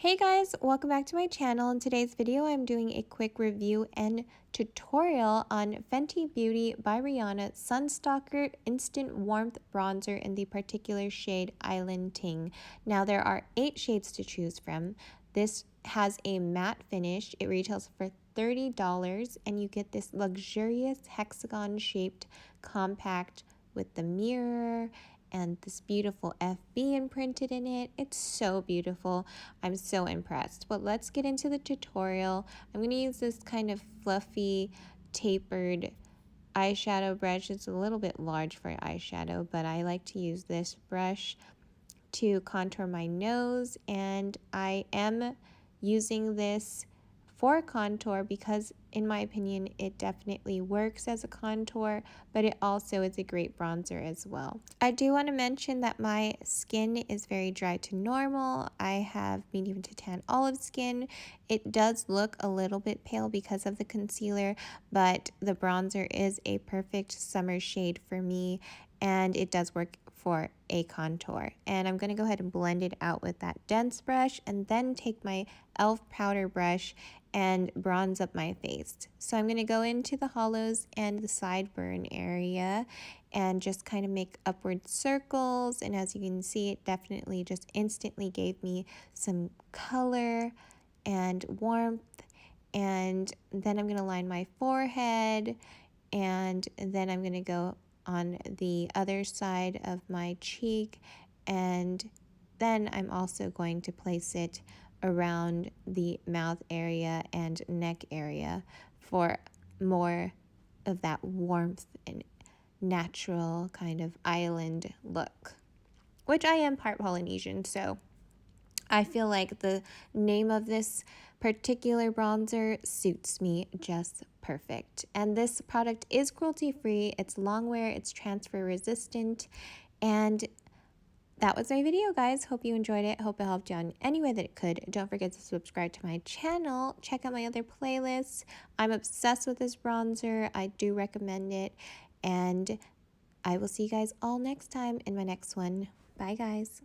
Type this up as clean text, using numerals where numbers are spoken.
Hey guys, welcome back to my channel. In today's video, I'm doing a quick review and tutorial on Fenty Beauty by Rihanna Sun Stalk'r Instant Warmth Bronzer in the particular shade Island Ting. Now there are 8 shades to choose from. This has a matte finish. It retails for $30 and you get this luxurious hexagon shaped compact with the mirror and this beautiful FB imprinted in it. It's so beautiful. I'm so impressed. But let's get into the tutorial. I'm going to use this kind of fluffy, tapered eyeshadow brush. It's a little bit large for eyeshadow, but I like to use this brush to contour my nose, and I am using this for contour because in my opinion it definitely works as a contour, but it also is a great bronzer as well. I do want to mention that my skin is very dry to normal. I have medium to tan olive skin. It does look a little bit pale because of the concealer, but the bronzer is a perfect summer shade for me and it does work for a contour. And I'm going to go ahead and blend it out with that dense brush and then take my e.l.f. powder brush and bronze up my face. So I'm going to go into the hollows and the sideburn area and just kind of make upward circles. And as you can see, it definitely just instantly gave me some color and warmth. And then I'm going to line my forehead, and then I'm going to go on the other side of my cheek, and then I'm also going to place it around the mouth area and neck area for more of that warmth and natural kind of island look, which I am part Polynesian, so I feel like the name of this particular bronzer suits me just perfect. And this product is cruelty free, it's long wear, it's transfer resistant, and that was my video, guys. Hope you enjoyed it. Hope it helped you in any way that it could. Don't forget to subscribe to my channel. Check out my other playlists. I'm obsessed with this bronzer. I do recommend it. And I will see you guys all next time in my next one. Bye, guys.